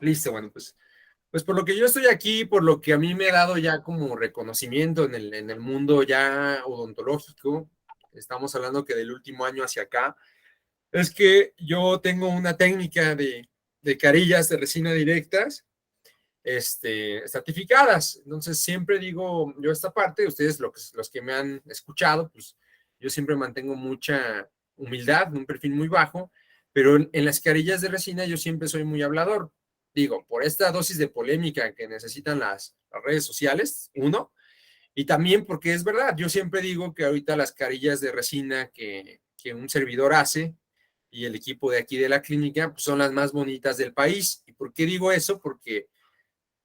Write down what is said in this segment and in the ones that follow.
Listo, bueno, pues por lo que yo estoy aquí, por lo que a mí me ha dado ya como reconocimiento en el mundo ya odontológico, estamos hablando que del último año hacia acá, es que yo tengo una técnica de carillas de resina directas, certificadas. Entonces siempre digo yo esta parte, ustedes los que me han escuchado, pues yo siempre mantengo mucha humildad, un perfil muy bajo, pero en las carillas de resina yo siempre soy muy hablador. Digo, por esta dosis de polémica que necesitan las redes sociales, uno, y también porque es verdad, yo siempre digo que ahorita las carillas de resina que un servidor hace y el equipo de aquí de la clínica pues son las más bonitas del país. ¿Y por qué digo eso? Porque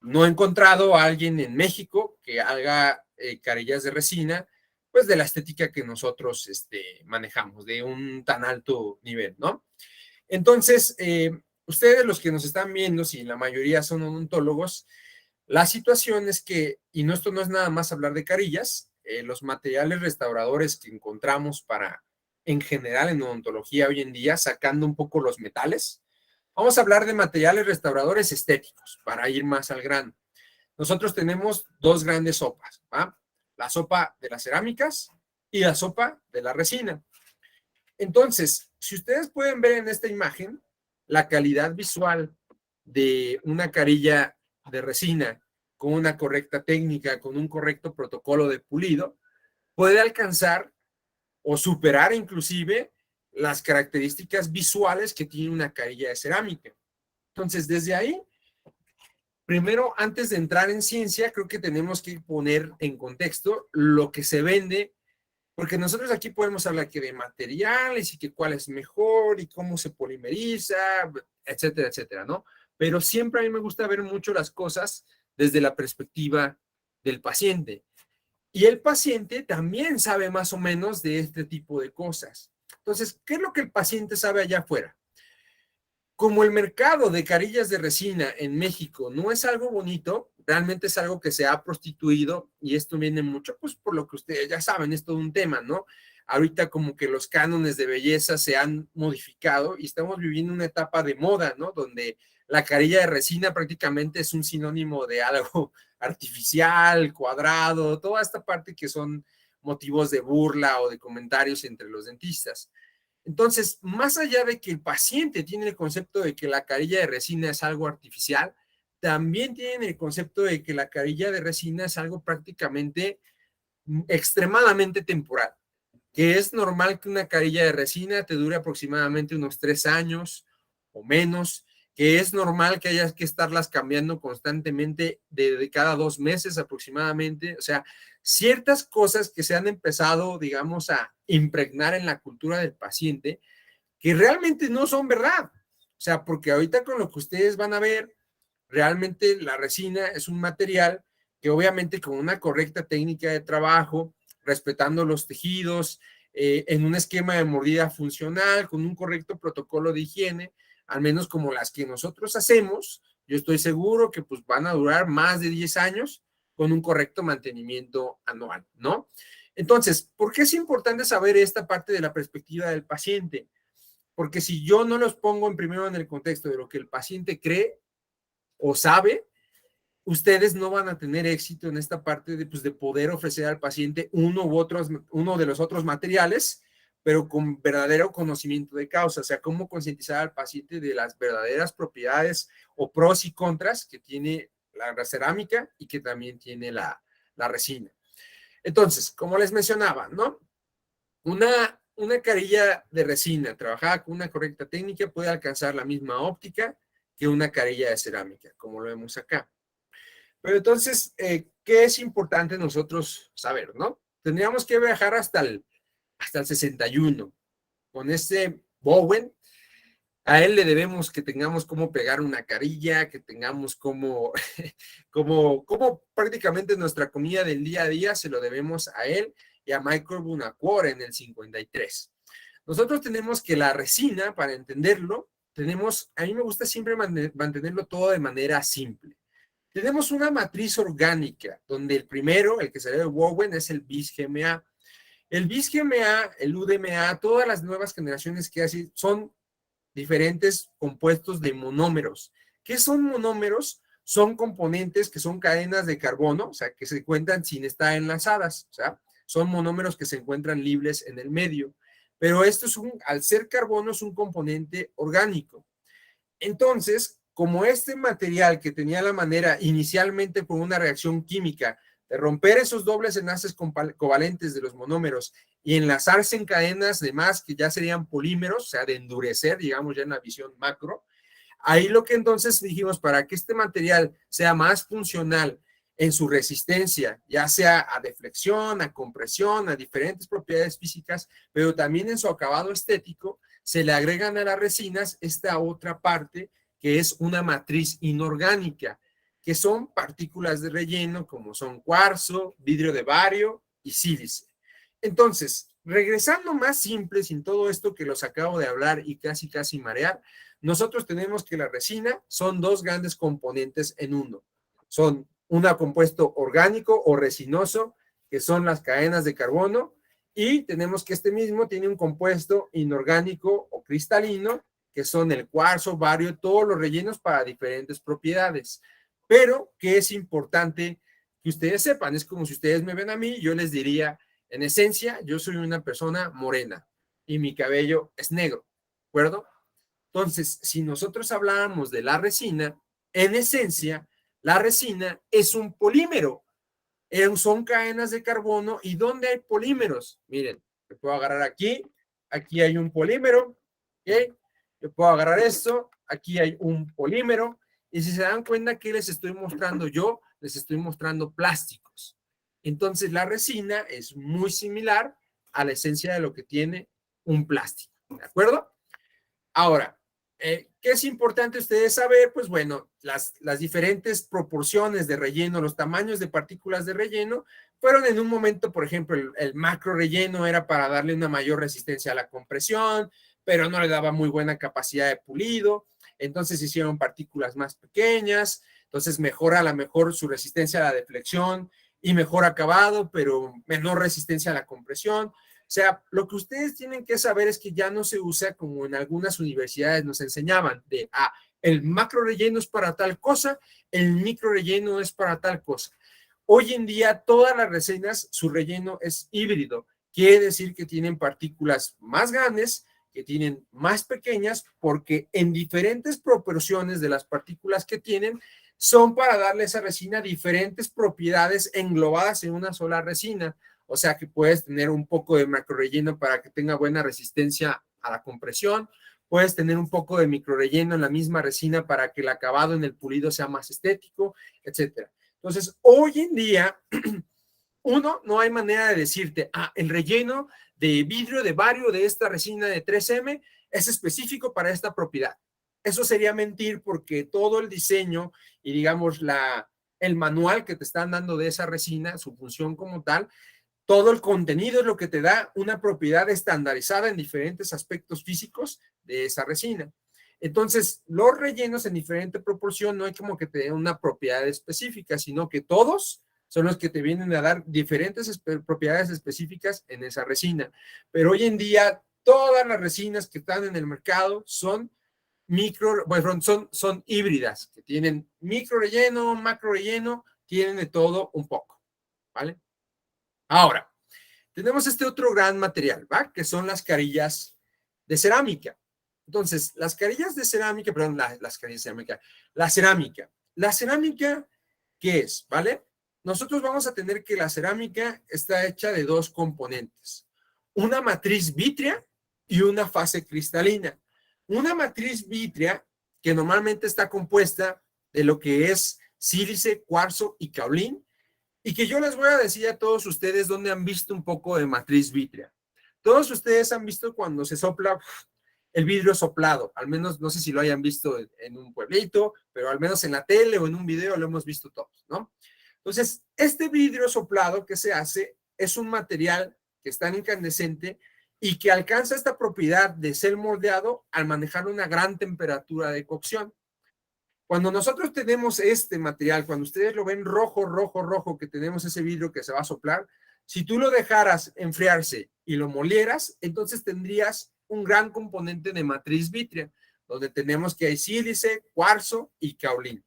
no he encontrado a alguien en México que haga carillas de resina, pues de la estética que nosotros manejamos, de un tan alto nivel, ¿no? Entonces, ustedes los que nos están viendo, si la mayoría son odontólogos, la situación es que, y no, esto no es nada más hablar de carillas, los materiales restauradores que encontramos para, en general en odontología hoy en día, sacando un poco los metales, vamos a hablar de materiales restauradores estéticos, para ir más al grano. Nosotros tenemos dos grandes sopas, ¿va? La sopa de las cerámicas y la sopa de la resina. Entonces, si ustedes pueden ver en esta imagen, la calidad visual de una carilla de resina con una correcta técnica, con un correcto protocolo de pulido, puede alcanzar o superar inclusive las características visuales que tiene una carilla de cerámica. Entonces, desde ahí, primero, antes de entrar en ciencia, creo que tenemos que poner en contexto lo que se vende, porque nosotros aquí podemos hablar que de materiales y que cuál es mejor y cómo se polimeriza, etcétera, etcétera, ¿no? Pero siempre a mí me gusta ver mucho las cosas desde la perspectiva del paciente. Y el paciente también sabe más o menos de este tipo de cosas. Entonces, ¿qué es lo que el paciente sabe allá afuera? Como el mercado de carillas de resina en México no es algo bonito, realmente es algo que se ha prostituido y esto viene mucho, pues por lo que ustedes ya saben, es todo un tema, ¿no? Ahorita como que los cánones de belleza se han modificado y estamos viviendo una etapa de moda, ¿no? Donde la carilla de resina prácticamente es un sinónimo de algo artificial, cuadrado, toda esta parte que son motivos de burla o de comentarios entre los dentistas. Entonces, más allá de que el paciente tiene el concepto de que la carilla de resina es algo artificial, también tienen el concepto de que la carilla de resina es algo prácticamente extremadamente temporal, que es normal que una carilla de resina te dure aproximadamente unos 3 años o menos, que es normal que hayas que estarlas cambiando constantemente de cada 2 meses aproximadamente. O sea, ciertas cosas que se han empezado, digamos, a impregnar en la cultura del paciente que realmente no son verdad. O sea, porque ahorita con lo que ustedes van a ver, realmente la resina es un material que obviamente con una correcta técnica de trabajo, respetando los tejidos, en un esquema de mordida funcional, con un correcto protocolo de higiene, al menos como las que nosotros hacemos, yo estoy seguro que pues van a durar más de 10 años con un correcto mantenimiento anual, ¿no? Entonces, ¿por qué es importante saber esta parte de la perspectiva del paciente? Porque si yo no los pongo en primero en el contexto de lo que el paciente cree o sabe, ustedes no van a tener éxito en esta parte de, pues, de poder ofrecer al paciente uno de los otros materiales, pero con verdadero conocimiento de causa, o sea, cómo concientizar al paciente de las verdaderas propiedades o pros y contras que tiene la cerámica y que también tiene la resina. Entonces, como les mencionaba, ¿no? Una carilla de resina trabajada con una correcta técnica puede alcanzar la misma óptica que una carilla de cerámica, como lo vemos acá. Pero entonces, ¿qué es importante nosotros saber, no? Tendríamos que viajar hasta el 61 con este Bowen. A él le debemos que tengamos cómo pegar una carilla, que tengamos como prácticamente nuestra comida del día a día se lo debemos a él y a Michael Buonocore en el 53. Nosotros tenemos que la resina, para entenderlo, a mí me gusta siempre mantenerlo todo de manera simple. Tenemos una matriz orgánica, donde el primero, el que salió de Bowen, es el bis-GMA. El bis-GMA, el UDMA, todas las nuevas generaciones que hacen son diferentes compuestos de monómeros ¿Qué son monómeros? Son componentes que son cadenas de carbono, o sea, que se encuentran sin estar enlazadas, o sea, son monómeros que se encuentran libres en el medio. Pero esto es al ser carbono, es un componente orgánico. Entonces, como este material que tenía la manera inicialmente por una reacción química de romper esos dobles enlaces covalentes de los monómeros y enlazarse en cadenas de más que ya serían polímeros, o sea, de endurecer, digamos ya en la visión macro, ahí lo que entonces dijimos, para que este material sea más funcional en su resistencia, ya sea a deflexión, a compresión, a diferentes propiedades físicas, pero también en su acabado estético, se le agregan a las resinas esta otra parte que es una matriz inorgánica, que son partículas de relleno como son cuarzo, vidrio de bario y sílice. Entonces, regresando más simple, sin todo esto que los acabo de hablar y casi marear, nosotros tenemos que la resina son dos grandes componentes en uno. Son un compuesto orgánico o resinoso, que son las cadenas de carbono, y tenemos que este mismo tiene un compuesto inorgánico o cristalino, que son el cuarzo, bario, todos los rellenos para diferentes propiedades. Pero que es importante que ustedes sepan, es como si ustedes me ven a mí, yo les diría, en esencia, yo soy una persona morena y mi cabello es negro, ¿de acuerdo? Entonces, si nosotros habláramos de la resina, en esencia, la resina es un polímero. Son cadenas de carbono. ¿Y dónde hay polímeros? Miren, me puedo agarrar aquí, aquí hay un polímero, ¿ok? Yo puedo agarrar esto, aquí hay un polímero. Y si se dan cuenta, ¿qué les estoy mostrando yo? Les estoy mostrando plásticos. Entonces, la resina es muy similar a la esencia de lo que tiene un plástico, ¿de acuerdo? Ahora, ¿qué es importante ustedes saber? Pues bueno, las diferentes proporciones de relleno, los tamaños de partículas de relleno, fueron en un momento, por ejemplo, el macro relleno era para darle una mayor resistencia a la compresión, pero no le daba muy buena capacidad de pulido, entonces hicieron partículas más pequeñas, entonces mejora a lo mejor su resistencia a la deflexión y mejor acabado, pero menor resistencia a la compresión. O sea, lo que ustedes tienen que saber es que ya no se usa como en algunas universidades nos enseñaban de, el macro relleno es para tal cosa, el micro relleno es para tal cosa. Hoy en día todas las resinas, su relleno es híbrido. Quiere decir que tienen partículas más grandes, que tienen más pequeñas, porque en diferentes proporciones de las partículas que tienen, son para darle a esa resina diferentes propiedades englobadas en una sola resina. O sea que puedes tener un poco de macro relleno para que tenga buena resistencia a la compresión, puedes tener un poco de micro relleno en la misma resina para que el acabado en el pulido sea más estético, etcétera. Entonces, hoy en día, no hay manera de decirte, el relleno de vidrio de bario de esta resina de 3M es específico para esta propiedad. Eso sería mentir porque todo el diseño y digamos el manual que te están dando de esa resina, su función como tal, todo el contenido es lo que te da una propiedad estandarizada en diferentes aspectos físicos de esa resina. Entonces, los rellenos en diferente proporción no hay como que te den una propiedad específica, sino que todos son los que te vienen a dar diferentes propiedades específicas en esa resina. Pero hoy en día, todas las resinas que están en el mercado son son híbridas, que tienen micro relleno, macro relleno, tienen de todo un poco, ¿vale? Ahora, tenemos este otro gran material, ¿va? Que son las carillas de cerámica. Entonces, las carillas de cerámica, perdón, las carillas de cerámica, la cerámica. La cerámica, ¿qué es? ¿Vale? Nosotros vamos a tener que la cerámica está hecha de dos componentes, una matriz vítrea y una fase cristalina. Una matriz vítrea que normalmente está compuesta de lo que es sílice, cuarzo y caolín, y que yo les voy a decir a todos ustedes dónde han visto un poco de matriz vítrea. Todos ustedes han visto cuando se sopla el vidrio soplado, al menos no sé si lo hayan visto en un pueblito, pero al menos en la tele o en un video lo hemos visto todos, ¿no? Entonces, este vidrio soplado que se hace es un material que es tan incandescente y que alcanza esta propiedad de ser moldeado al manejar una gran temperatura de cocción. Cuando nosotros tenemos este material, cuando ustedes lo ven rojo, que tenemos ese vidrio que se va a soplar, si tú lo dejaras enfriarse y lo molieras, entonces tendrías un gran componente de matriz vítrea. donde tenemos que hay sílice, cuarzo y caolín.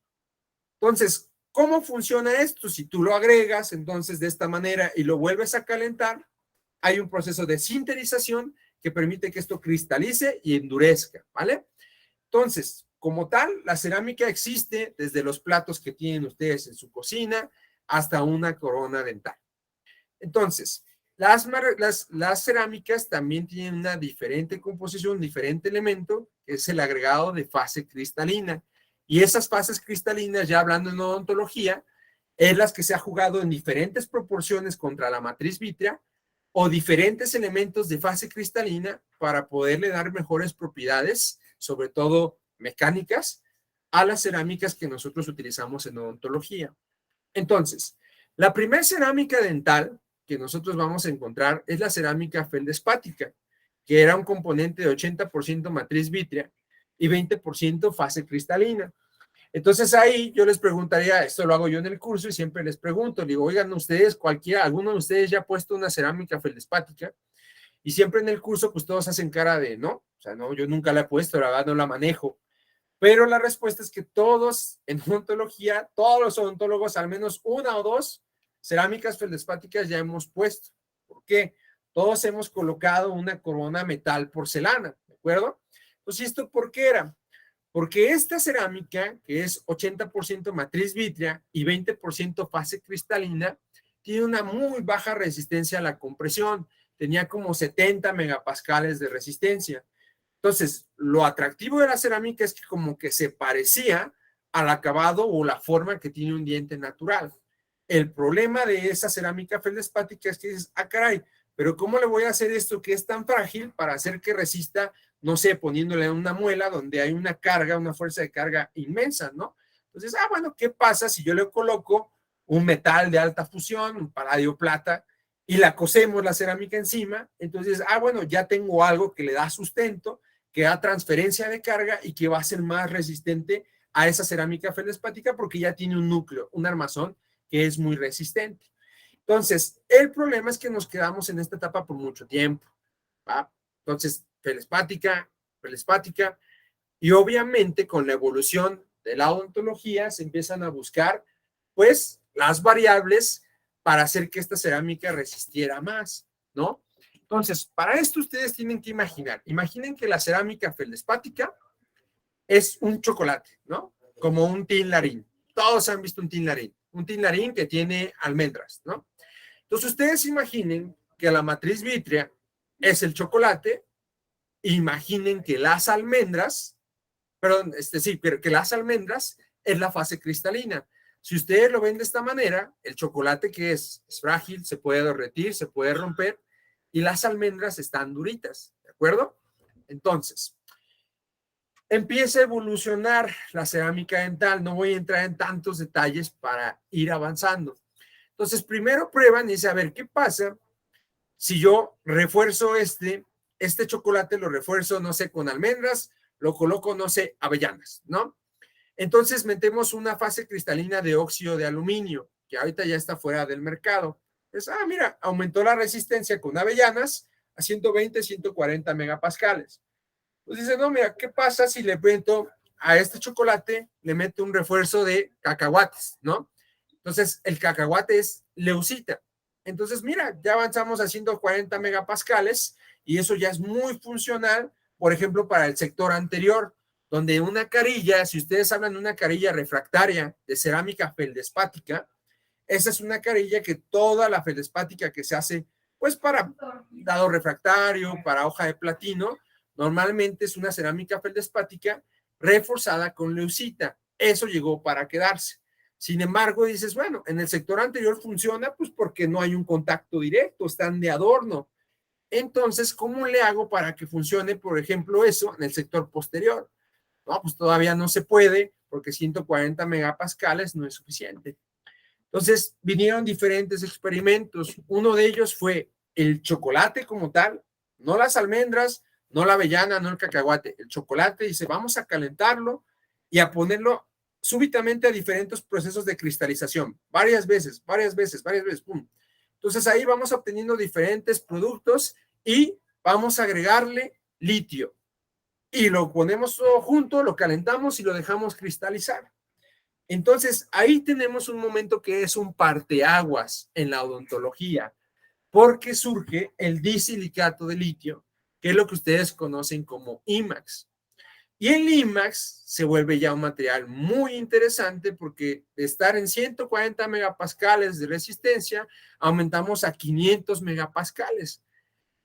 Entonces, ¿cómo funciona esto? Si tú lo agregas, entonces de esta manera y lo vuelves a calentar, hay un proceso de sinterización que permite que esto cristalice y endurezca, ¿vale? Entonces, como tal, la cerámica existe desde los platos que tienen ustedes en su cocina hasta una corona dental. Entonces, las cerámicas también tienen una diferente composición, un diferente elemento, que es el agregado de fase cristalina. Y esas fases cristalinas, ya hablando en odontología, es las que se ha jugado en diferentes proporciones contra la matriz vítrea o diferentes elementos de fase cristalina para poderle dar mejores propiedades, sobre todo mecánicas, a las cerámicas que nosotros utilizamos en odontología. Entonces, la primera cerámica dental que nosotros vamos a encontrar es la cerámica feldespática, que era un componente de 80% matriz vítrea y 20% fase cristalina. Entonces ahí yo les preguntaría, esto lo hago yo en el curso y siempre les pregunto, digo, oigan, ustedes, alguno de ustedes ya ha puesto una cerámica feldespática, y siempre en el curso pues todos hacen cara de no, o sea, no, yo nunca la he puesto, la verdad no la manejo, pero la respuesta es que todos en odontología, todos los odontólogos, al menos una o dos cerámicas feldespáticas ya hemos puesto. ¿Por qué? Todos hemos colocado una corona metal porcelana, ¿de acuerdo? Entonces, ¿esto por qué era? Porque esta cerámica, que es 80% matriz vítrea y 20% fase cristalina, tiene una muy baja resistencia a la compresión. Tenía como 70 megapascales de resistencia. Entonces, lo atractivo de la cerámica es que como que se parecía al acabado o la forma que tiene un diente natural. El problema de esa cerámica feldespática es que dices, ah, caray, pero ¿cómo le voy a hacer esto que es tan frágil para hacer que resista, no sé, poniéndole una muela donde hay una carga, una fuerza de carga inmensa, ¿no? Entonces, bueno, ¿qué pasa si yo le coloco un metal de alta fusión, un paladio plata, y la cosemos la cerámica encima? Entonces, bueno, ya tengo algo que le da sustento, que da transferencia de carga y que va a ser más resistente a esa cerámica feldespática porque ya tiene un núcleo, un armazón que es muy resistente. Entonces, el problema es que nos quedamos en esta etapa por mucho tiempo, ¿va? Entonces, feldespática, y obviamente con la evolución de la odontología se empiezan a buscar, pues, las variables para hacer que esta cerámica resistiera más, ¿no? Entonces, para esto ustedes tienen que imaginen que la cerámica feldespática es un chocolate, ¿no? Como un tin larín. Todos han visto un tin larín que tiene almendras, ¿no? Entonces, ustedes imaginen que la matriz vítrea es el chocolate, imaginen que las almendras, perdón, pero que las almendras es la fase cristalina. Si ustedes lo ven de esta manera, el chocolate que es frágil, se puede derretir, se puede romper, y las almendras están duritas, ¿de acuerdo? Entonces, empieza a evolucionar la cerámica dental. No voy a entrar en tantos detalles para ir avanzando. Entonces, primero prueban y dicen, a ver, ¿qué pasa si yo refuerzo este chocolate, lo refuerzo, no sé, con almendras, lo coloco, no sé, avellanas, ¿no? Entonces metemos una fase cristalina de óxido de aluminio, que ahorita ya está fuera del mercado. Entonces, mira, aumentó la resistencia con avellanas a 120, 140 megapascales. Pues dice, no, mira, ¿qué pasa si le meto a este chocolate, le meto un refuerzo de cacahuates, ¿no? Entonces, el cacahuate es leucita. Entonces, mira, ya avanzamos a 140 megapascales y eso ya es muy funcional, por ejemplo, para el sector anterior, donde una carilla, si ustedes hablan de una carilla refractaria de cerámica feldespática, esa es una carilla que toda la feldespática que se hace, pues para dado refractario, para hoja de platino, normalmente es una cerámica feldespática reforzada con leucita. Eso llegó para quedarse. Sin embargo, dices, bueno, en el sector anterior funciona, pues porque no hay un contacto directo, están de adorno. Entonces, ¿cómo le hago para que funcione, por ejemplo, eso en el sector posterior? No, pues todavía no se puede porque 140 megapascales no es suficiente. Entonces, vinieron diferentes experimentos. Uno de ellos fue el chocolate como tal, no las almendras, no la avellana, no el cacahuate, el chocolate. Dice, vamos a calentarlo y a ponerlo súbitamente a diferentes procesos de cristalización, varias veces, pum. Entonces ahí vamos obteniendo diferentes productos y vamos a agregarle litio. y lo ponemos todo junto, lo calentamos y lo dejamos cristalizar. Entonces, ahí tenemos un momento que es un parteaguas en la odontología, porque surge el disilicato de litio, que es lo que ustedes conocen como IMAX. Y el IMAX se vuelve ya un material muy interesante porque de estar en 140 megapascales de resistencia, aumentamos a 500 megapascales.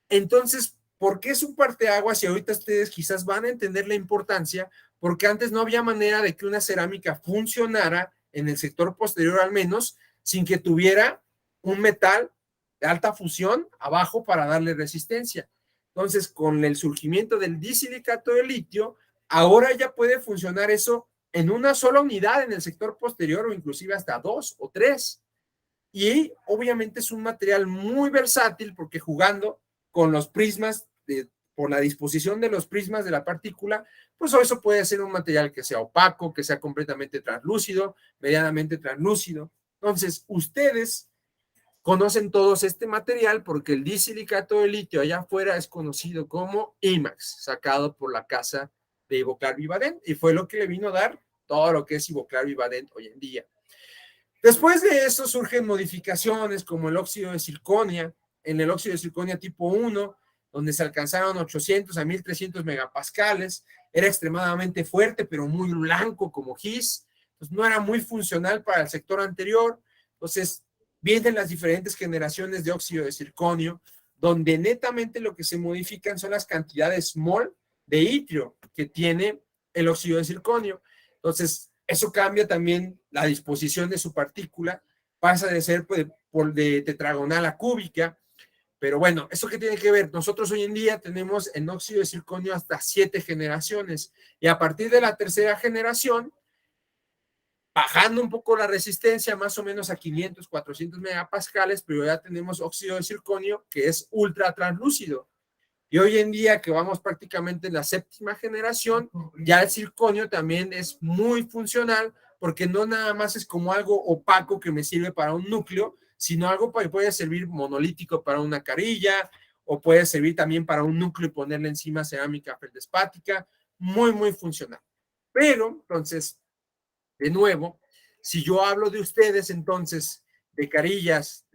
Entonces, ¿por qué es un parteaguas? Y ahorita ustedes quizás van a entender la importancia, porque antes no había manera de que una cerámica funcionara en el sector posterior al menos, sin que tuviera un metal de alta fusión abajo para darle resistencia. Entonces, con el surgimiento del disilicato de litio, ahora ya puede funcionar eso en una sola unidad en el sector posterior o inclusive hasta 2 o 3. Y obviamente es un material muy versátil porque jugando con los prismas, por la disposición de los prismas de la partícula, pues eso puede ser un material que sea opaco, que sea completamente translúcido, medianamente translúcido. Entonces, ustedes conocen todos este material porque el disilicato de litio allá afuera es conocido como IMAX, sacado por la casa de Ivoclar Vivadent, y fue lo que le vino a dar todo lo que es Ivoclar Vivadent hoy en día. Después de eso surgen modificaciones como el óxido de circonia, en el óxido de circonia tipo 1, donde se alcanzaron 800 a 1300 megapascales, era extremadamente fuerte, pero muy blanco como gis, pues no era muy funcional para el sector anterior. Entonces, vienen las diferentes generaciones de óxido de circonio, donde netamente lo que se modifican son las cantidades mol de itrio que tiene el óxido de circonio. Entonces, eso cambia también la disposición de su partícula, pasa de ser de tetragonal a cúbica, pero bueno, ¿eso qué tiene que ver? Nosotros hoy en día tenemos en óxido de circonio hasta 7 generaciones, y a partir de la tercera generación, bajando un poco la resistencia, más o menos a 500, 400 megapascales, pero ya tenemos óxido de circonio que es ultra translúcido. Y hoy en día que vamos prácticamente en la séptima generación, ya el circonio también es muy funcional porque no nada más es como algo opaco que me sirve para un núcleo, sino algo que puede servir monolítico para una carilla o puede servir también para un núcleo y ponerle encima cerámica feldespática, muy, muy funcional. Pero, entonces, de nuevo, si yo hablo de ustedes, entonces, de carillas,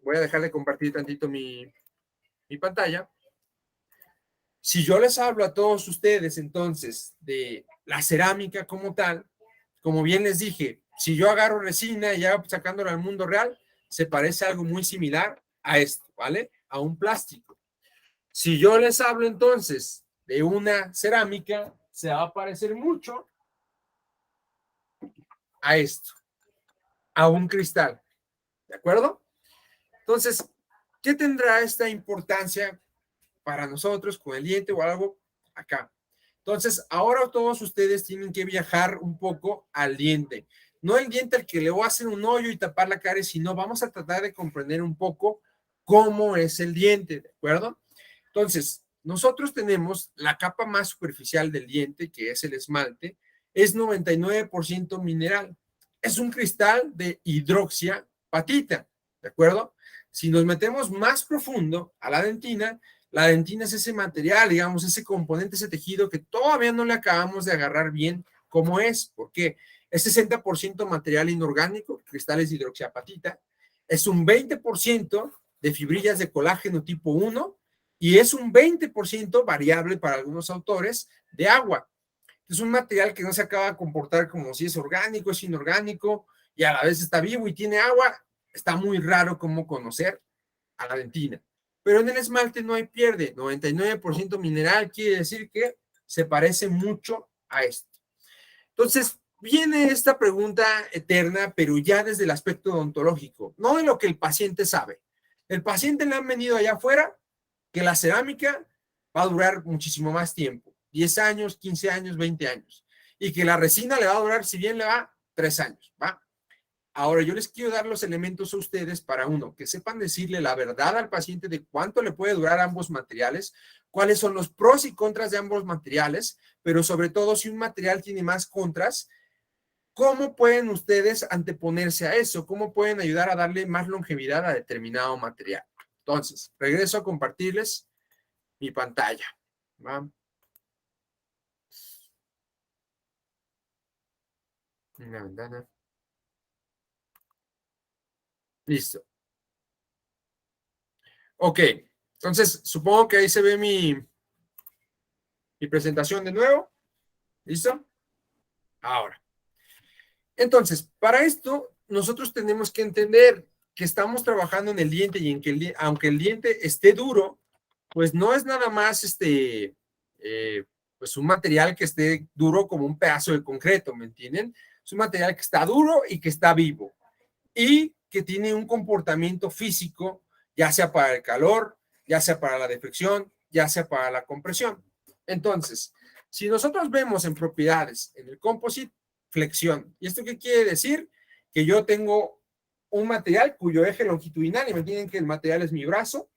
voy a dejar de compartir tantito mi pantalla. Si yo les hablo a todos ustedes entonces de la cerámica como tal, como bien les dije, si yo agarro resina y ya sacándola al mundo real, se parece a algo muy similar a esto, ¿vale? A un plástico. Si yo les hablo entonces de una cerámica, se va a parecer mucho a esto, a un cristal, ¿de acuerdo? Entonces, ¿qué tendrá esta importancia para nosotros con el diente o algo acá? Entonces, ahora todos ustedes tienen que viajar un poco al diente. No el diente al que le voy a hacer un hoyo y tapar la cara, sino vamos a tratar de comprender un poco cómo es el diente, ¿de acuerdo? Entonces, nosotros tenemos la capa más superficial del diente, que es el esmalte, es 99% mineral. Es un cristal de hidroxia patita, ¿de acuerdo? Si nos metemos más profundo a la dentina es ese material, digamos, ese componente, ese tejido que todavía no le acabamos de agarrar bien cómo es. ¿Por qué? Es 60% material inorgánico, cristales de hidroxiapatita, es un 20% de fibrillas de colágeno tipo 1 y es un 20% variable para algunos autores de agua. Es un material que no se acaba de comportar como si es orgánico, es inorgánico y a la vez está vivo y tiene agua. Está muy raro cómo conocer a la dentina. Pero en el esmalte no hay pierde, 99% mineral, quiere decir que se parece mucho a esto. Entonces, viene esta pregunta eterna, pero ya desde el aspecto odontológico, no de lo que el paciente sabe. El paciente le han venido allá afuera que la cerámica va a durar muchísimo más tiempo, 10 años, 15 años, 20 años, y que la resina le va a durar, si bien le va, 3 años, ¿va? Ahora, yo les quiero dar los elementos a ustedes para uno, que sepan decirle la verdad al paciente de cuánto le puede durar ambos materiales, cuáles son los pros y contras de ambos materiales, pero sobre todo si un material tiene más contras, ¿cómo pueden ustedes anteponerse a eso? ¿Cómo pueden ayudar a darle más longevidad a determinado material? Entonces, regreso a compartirles mi pantalla, ¿va? Una ventana. Listo. Ok. Entonces, supongo que ahí se ve mi presentación de nuevo. ¿Listo? Ahora. Entonces, para esto, nosotros tenemos que entender que estamos trabajando en el diente y en que aunque el diente esté duro, pues no es nada más pues un material que esté duro como un pedazo de concreto, ¿me entienden? Es un material que está duro y que está vivo y que tiene un comportamiento físico, ya sea para el calor, ya sea para la deflexión, ya sea para la compresión. Entonces, si nosotros vemos en propiedades en el composite, flexión. ¿Y esto qué quiere decir? Que yo tengo un material cuyo eje longitudinal, imaginen que el material es mi brazo,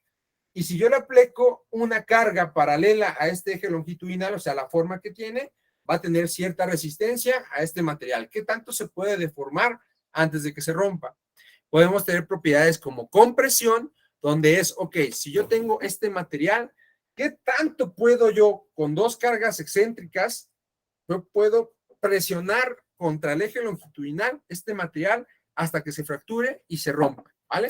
y si yo le aplico una carga paralela a este eje longitudinal, o sea, la forma que tiene, va a tener cierta resistencia a este material. ¿Qué tanto se puede deformar antes de que se rompa? Podemos tener propiedades como compresión, donde es, ok, si yo tengo este material, ¿qué tanto puedo yo con dos cargas excéntricas, yo puedo presionar contra el eje longitudinal este material hasta que se fracture y se rompa, ¿vale?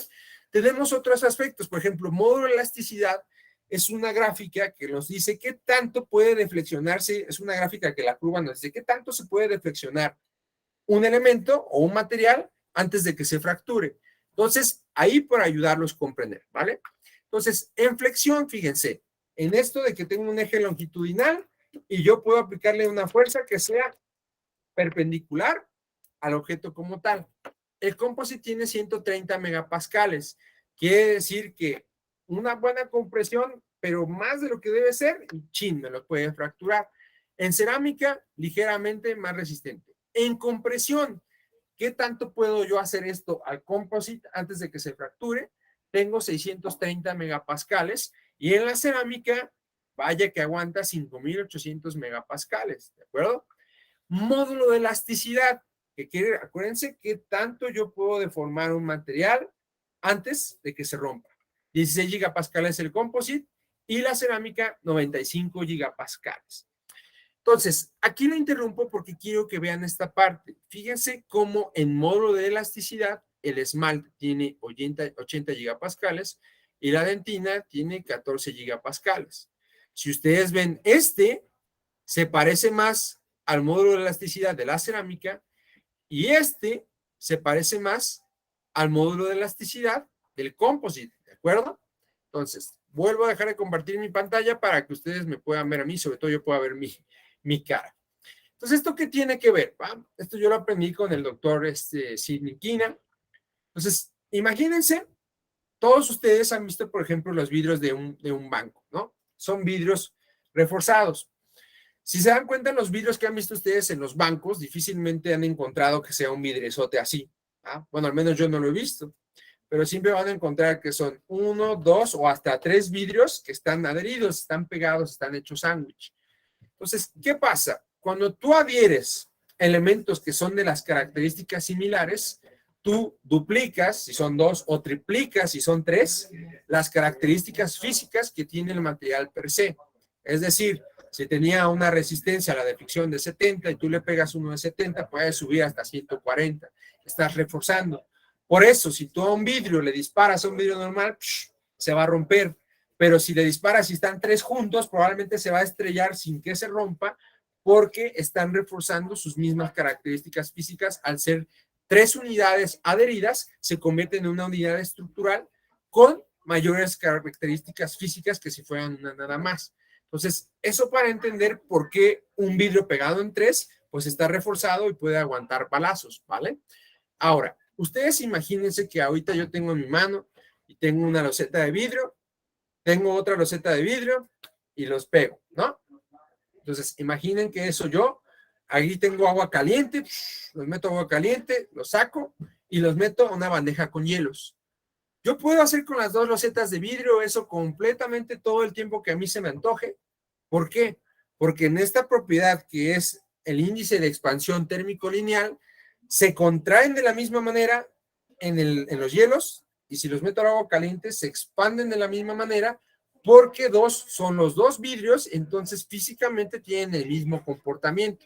Tenemos otros aspectos, por ejemplo, módulo de elasticidad es una gráfica que nos dice qué tanto puede deflexionarse, es una gráfica que la curva nos dice qué tanto se puede deflexionar un elemento o un material antes de que se fracture. Entonces, ahí para ayudarlos a comprender, ¿vale? Entonces, en flexión, fíjense, en esto de que tengo un eje longitudinal y yo puedo aplicarle una fuerza que sea perpendicular al objeto como tal. El composite tiene 130 megapascales. Quiere decir que una buena compresión, pero más de lo que debe ser, y chin, me lo puede fracturar. En cerámica, ligeramente más resistente. En compresión, ¿qué tanto puedo yo hacer esto al composite antes de que se fracture? Tengo 630 megapascales y en la cerámica, vaya que aguanta 5800 megapascales, ¿de acuerdo? Módulo de elasticidad, que quiere, acuérdense que tanto yo puedo deformar un material antes de que se rompa. 16 gigapascales el composite y la cerámica 95 gigapascales. Entonces, aquí lo interrumpo porque quiero que vean esta parte. Fíjense cómo en módulo de elasticidad el esmalte tiene 80 gigapascales y la dentina tiene 14 gigapascales. Si ustedes ven, se parece más al módulo de elasticidad de la cerámica y se parece más al módulo de elasticidad del composite, ¿de acuerdo? Entonces, vuelvo a dejar de compartir mi pantalla para que ustedes me puedan ver a mí, sobre todo yo pueda ver mi cara. Entonces, ¿esto qué tiene que ver? Esto yo lo aprendí con el doctor Sidney Kina. Entonces, imagínense, todos ustedes han visto, por ejemplo, los vidrios de un banco, ¿no? Son vidrios reforzados. Si se dan cuenta, los vidrios que han visto ustedes en los bancos, difícilmente han encontrado que sea un vidriezote así. Bueno, al menos yo no lo he visto, pero siempre van a encontrar que son uno, dos o hasta tres vidrios que están adheridos, están pegados, están hechos sándwich. Entonces, ¿qué pasa? Cuando tú adhieres elementos que son de las características similares, tú duplicas, si son dos, o triplicas, si son tres, las características físicas que tiene el material per se. Es decir, si tenía una resistencia a la deflexión de 70 y tú le pegas uno de 70, puede subir hasta 140. Estás reforzando. Por eso, si tú a un vidrio le disparas a un vidrio normal, se va a romper. Pero si le disparas y están tres juntos, probablemente se va a estrellar sin que se rompa porque están reforzando sus mismas características físicas. Al ser tres unidades adheridas, se convierte en una unidad estructural con mayores características físicas que si fueran una nada más. Entonces, eso para entender por qué un vidrio pegado en tres, pues está reforzado y puede aguantar balazos, ¿vale? Ahora, ustedes imagínense que ahorita yo tengo en mi mano y tengo una loseta de vidrio, tengo otra loseta de vidrio y los pego, ¿no? Entonces, imaginen que eso yo, ahí tengo agua caliente, los meto agua caliente, los saco y los meto a una bandeja con hielos. Yo puedo hacer con las dos losetas de vidrio eso completamente todo el tiempo que a mí se me antoje. ¿Por qué? Porque en esta propiedad que es el índice de expansión térmico lineal, se contraen de la misma manera en los hielos y si los meto al agua caliente se expanden de la misma manera porque son los dos vidrios, entonces físicamente tienen el mismo comportamiento.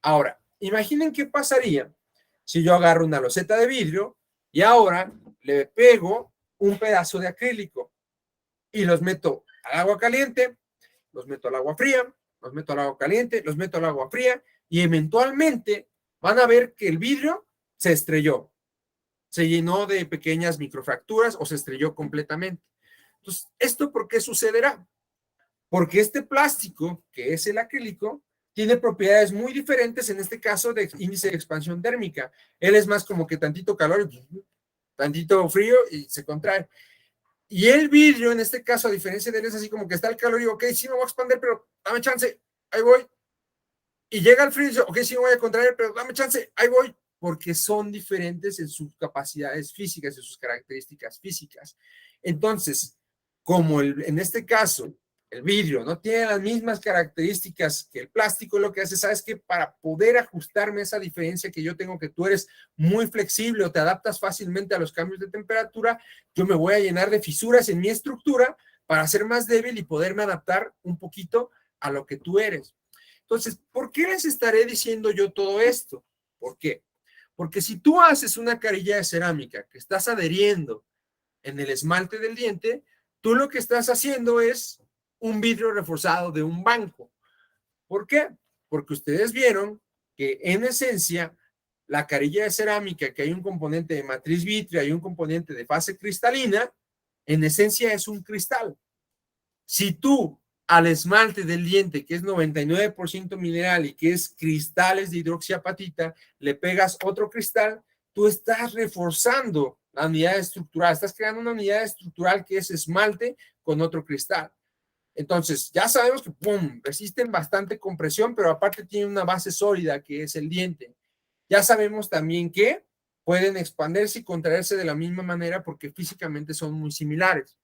Ahora, imaginen qué pasaría si yo agarro una loseta de vidrio y ahora le pego un pedazo de acrílico y los meto al agua caliente, los meto al agua fría, los meto al agua caliente, los meto al agua fría y eventualmente van a ver que el vidrio se estrelló, se llenó de pequeñas microfracturas o se estrelló completamente. Entonces, ¿esto por qué sucederá? Porque este plástico, que es el acrílico, tiene propiedades muy diferentes, en este caso de índice de expansión térmica. Él es más como que tantito calor, tantito frío y se contrae. Y el vidrio, en este caso, a diferencia de él, es así como que está el calor y digo, ok, sí me voy a expandir, pero dame chance, ahí voy. Y llega el frío y dice, ok, sí me voy a contraer, pero dame chance, ahí voy. Porque son diferentes en sus capacidades físicas, en sus características físicas. Entonces, como en este caso, el vidrio no tiene las mismas características que el plástico, lo que hace, ¿sabes qué? Para poder ajustarme a esa diferencia que yo tengo, que tú eres muy flexible o te adaptas fácilmente a los cambios de temperatura, yo me voy a llenar de fisuras en mi estructura para ser más débil y poderme adaptar un poquito a lo que tú eres. Entonces, ¿por qué les estaré diciendo yo todo esto? ¿Por qué? Porque si tú haces una carilla de cerámica que estás adheriendo en el esmalte del diente, tú lo que estás haciendo es un vidrio reforzado de un banco. ¿Por qué? Porque ustedes vieron que en esencia la carilla de cerámica, que hay un componente de matriz vítrea y un componente de fase cristalina, en esencia es un cristal. Si tú al esmalte del diente, que es 99% mineral y que es cristales de hidroxiapatita, le pegas otro cristal, tú estás reforzando la unidad estructural, estás creando una unidad estructural que es esmalte con otro cristal. Entonces, ya sabemos que ¡pum!, resisten bastante compresión, pero aparte tienen una base sólida que es el diente. Ya sabemos también que pueden expandirse y contraerse de la misma manera porque físicamente son muy similares.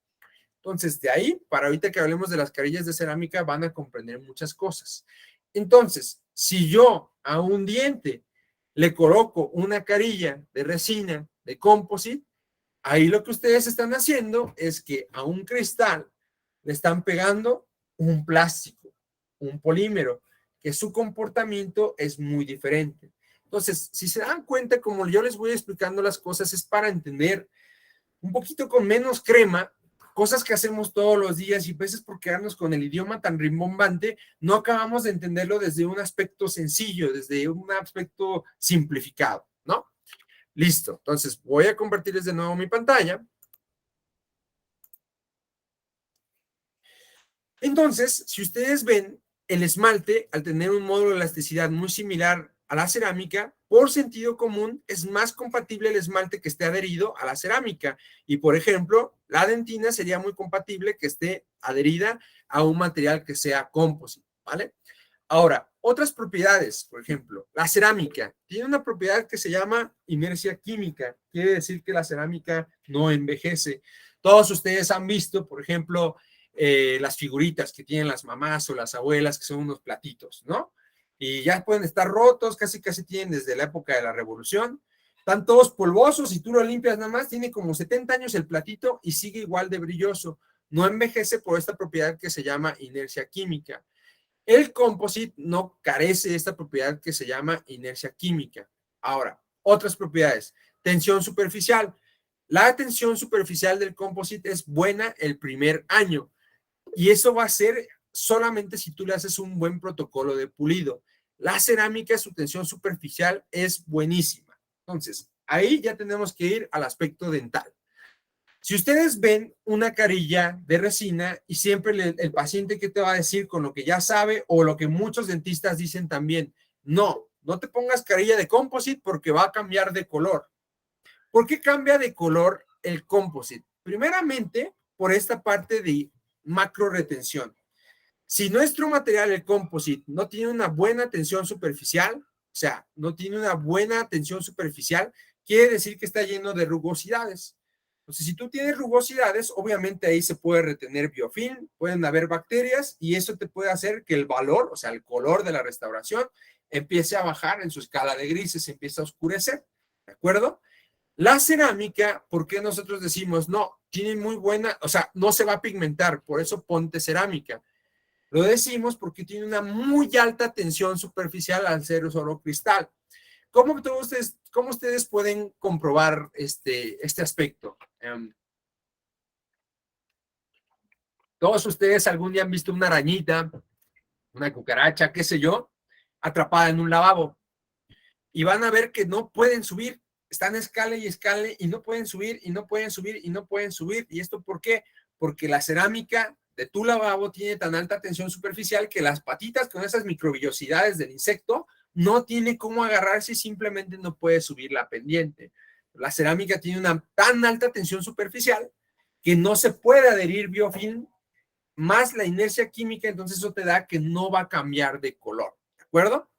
Entonces, de ahí, para ahorita que hablemos de las carillas de cerámica, van a comprender muchas cosas. Entonces, si yo a un diente le coloco una carilla de resina, de composite, ahí lo que ustedes están haciendo es que a un cristal le están pegando un plástico, un polímero, que su comportamiento es muy diferente. Entonces, si se dan cuenta, como yo les voy explicando las cosas, es para entender un poquito con menos crema cosas que hacemos todos los días y a veces por quedarnos con el idioma tan rimbombante, no acabamos de entenderlo desde un aspecto sencillo, desde un aspecto simplificado, ¿no? Listo, entonces voy a compartirles de nuevo mi pantalla. Entonces, si ustedes ven, el esmalte, al tener un módulo de elasticidad muy similar a la cerámica, por sentido común, es más compatible el esmalte que esté adherido a la cerámica. Y, por ejemplo, la dentina sería muy compatible que esté adherida a un material que sea composite, ¿vale? Ahora, otras propiedades, por ejemplo, la cerámica tiene una propiedad que se llama inercia química. Quiere decir que la cerámica no envejece. Todos ustedes han visto, por ejemplo, las figuritas que tienen las mamás o las abuelas, que son unos platitos, ¿no? Y ya pueden estar rotos, casi tienen desde la época de la Revolución. Están todos polvosos y tú lo limpias nada más, tiene como 70 años el platito y sigue igual de brilloso. No envejece por esta propiedad que se llama inercia química. El composite no carece de esta propiedad que se llama inercia química. Ahora, otras propiedades. Tensión superficial. La tensión superficial del composite es buena el primer año. Y eso va a ser solamente si tú le haces un buen protocolo de pulido. La cerámica, su tensión superficial es buenísima. Entonces, ahí ya tenemos que ir al aspecto dental. Si ustedes ven una carilla de resina y siempre el paciente que te va a decir con lo que ya sabe o lo que muchos dentistas dicen también, no te pongas carilla de composite porque va a cambiar de color. ¿Por qué cambia de color el composite? Primeramente, por esta parte de macro retención. Si nuestro material, el composite, no tiene una buena tensión superficial, o sea, no tiene una buena tensión superficial, quiere decir que está lleno de rugosidades. Entonces, si tú tienes rugosidades, obviamente ahí se puede retener biofilm, pueden haber bacterias y eso te puede hacer que el valor, o sea, el color de la restauración, empiece a bajar en su escala de grises, empiece a oscurecer, ¿de acuerdo? La cerámica, ¿por qué nosotros decimos no? Tiene muy buena, o sea, no se va a pigmentar, por eso ponte cerámica. Lo decimos porque tiene una muy alta tensión superficial al ser solo cristal. ¿Cómo ustedes pueden comprobar este aspecto? Todos ustedes algún día han visto una arañita, una cucaracha, qué sé yo, atrapada en un lavabo. Y van a ver que no pueden subir. Están escale y escale y no pueden subir y no pueden subir y no pueden subir. ¿Y esto por qué? Porque la cerámica de tu lavabo tiene tan alta tensión superficial que las patitas con esas microvillosidades del insecto no tiene cómo agarrarse y simplemente no puede subir la pendiente. La cerámica tiene una tan alta tensión superficial que no se puede adherir biofilm más la inercia química, entonces eso te da que no va a cambiar de color, ¿de acuerdo?